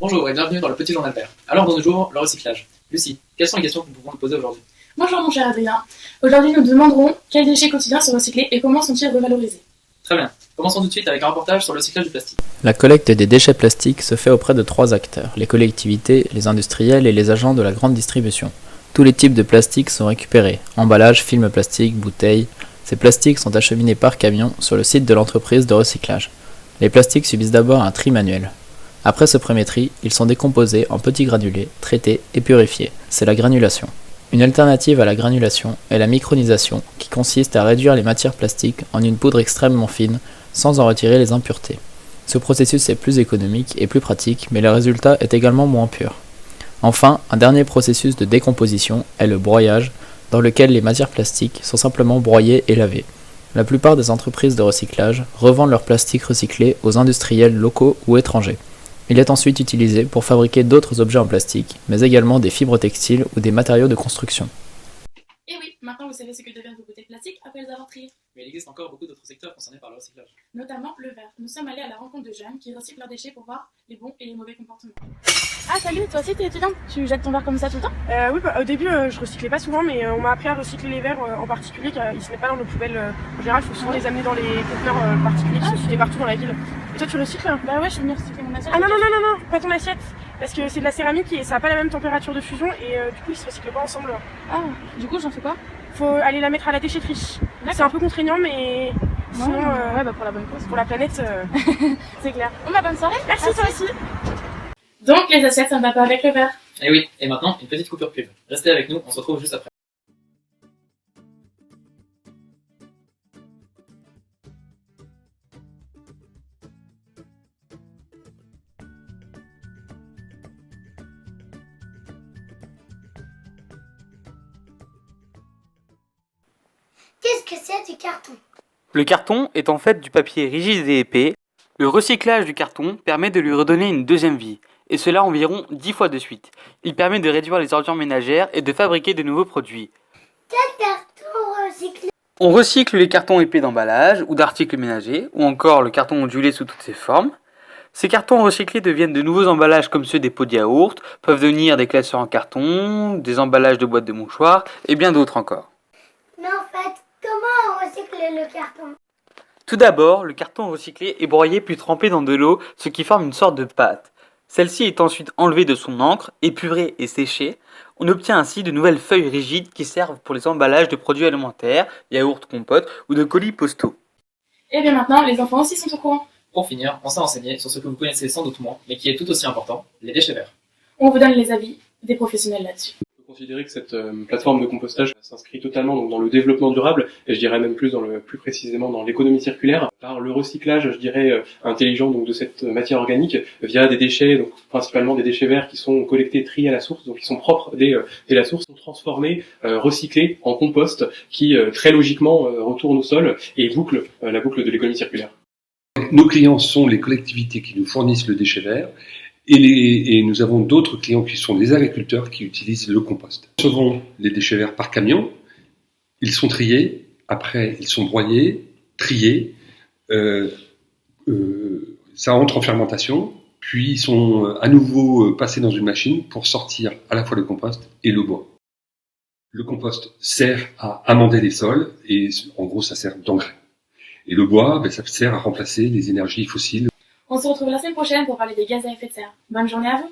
Bonjour et bienvenue dans le petit journal vert. À l'ordre du jour, le recyclage. Lucie, quelles sont les questions que nous pouvons nous poser aujourd'hui? Bonjour mon cher Adrien. Aujourd'hui nous demanderons quels déchets quotidiens sont recyclés et comment sont-ils revalorisés. Très bien. Commençons tout de suite avec un reportage sur le recyclage du plastique. La collecte des déchets plastiques se fait auprès de 3 acteurs, les collectivités, les industriels et les agents de la grande distribution. Tous les types de plastique sont récupérés, emballages, films plastiques, bouteilles. Ces plastiques sont acheminés par camion sur le site de l'entreprise de recyclage. Les plastiques subissent d'abord un tri manuel. Après ce premier tri, ils sont décomposés en petits granulés, traités et purifiés. C'est la granulation. Une alternative à la granulation est la micronisation, qui consiste à réduire les matières plastiques en une poudre extrêmement fine, sans en retirer les impuretés. Ce processus est plus économique et plus pratique, mais le résultat est également moins pur. Enfin, un dernier processus de décomposition est le broyage, dans lequel les matières plastiques sont simplement broyées et lavées. La plupart des entreprises de recyclage revendent leurs plastiques recyclés aux industriels locaux ou étrangers. Il est ensuite utilisé pour fabriquer d'autres objets en plastique, mais également des fibres textiles ou des matériaux de construction. Et oui, maintenant vous savez ce que deviennent vos bouteilles plastiques après les avoir triées. Mais il existe encore beaucoup d'autres secteurs concernés par le recyclage. Notamment le verre. Nous sommes allés à la rencontre de jeunes qui recyclent leurs déchets pour voir les bons et les mauvais comportements. Ah salut, toi aussi t'es étudiante? Tu jettes ton verre comme ça tout le temps? Oui, au début je recyclais pas souvent, mais on m'a appris à recycler les verres en particulier, ils se mettent pas dans nos poubelles. En général, il faut souvent les amener dans les conteneurs particuliers qui sont situés partout dans la ville. Et toi tu recycles? Bah ouais, je suis venue recycler mon assiette. Ah non, pas ton assiette, parce que c'est de la céramique et ça a pas la même température de fusion et du coup ils se recyclent pas ensemble. Ah, du coup j'en fais quoi? Faut aller la mettre à la déchetterie. C'est un peu contraignant, mais sinon ouais, bah pour la bonne cause. pour la planète c'est clair. Bon bah bonne soirée. Merci toi aussi. Donc les assiettes ça ne va pas avec le verre. Et oui, et maintenant, une petite coupure pub. Restez avec nous, on se retrouve juste après. Qu'est-ce que c'est du carton? Le carton est en fait du papier rigide et épais. Le recyclage du carton permet de lui redonner une deuxième vie, et cela environ 10 fois de suite. Il permet de réduire les ordures ménagères et de fabriquer de nouveaux produits. Quel carton recyclé? On recycle les cartons épais d'emballage ou d'articles ménagers, ou encore le carton ondulé sous toutes ses formes. Ces cartons recyclés deviennent de nouveaux emballages comme ceux des pots de yaourt, peuvent devenir des classeurs en carton, des emballages de boîtes de mouchoirs, et bien d'autres encore. Mais en fait, comment on recycle le carton? Tout d'abord, le carton recyclé est broyé puis trempé dans de l'eau, ce qui forme une sorte de pâte. Celle-ci est ensuite enlevée de son encre, épurée et séchée. On obtient ainsi de nouvelles feuilles rigides qui servent pour les emballages de produits alimentaires, yaourts, compotes ou de colis postaux. Et bien maintenant les enfants aussi sont au courant. Pour finir, on s'est renseigné sur ce que vous connaissez sans doute moins, mais qui est tout aussi important, les déchets verts. On vous donne les avis des professionnels là-dessus. On peut considérer que cette plateforme de compostage s'inscrit totalement donc, dans le développement durable, et je dirais même plus précisément dans l'économie circulaire, par le recyclage, je dirais, intelligent donc de cette matière organique via des déchets, donc principalement des déchets verts qui sont collectés, triés à la source, donc qui sont propres dès la source, sont transformés, recyclés en compost, qui très logiquement retourne au sol et boucle la boucle de l'économie circulaire. Nos clients sont les collectivités qui nous fournissent le déchet vert et nous avons d'autres clients qui sont les agriculteurs qui utilisent le compost. Nous recevons les déchets verts par camion, ils sont triés, après ils sont broyés, triés, ça entre en fermentation, puis ils sont à nouveau passés dans une machine pour sortir à la fois le compost et le bois. Le compost sert à amender les sols et en gros ça sert d'engrais. Et le bois, ça sert à remplacer les énergies fossiles. On se retrouve la semaine prochaine pour parler des gaz à effet de serre. Bonne journée à vous.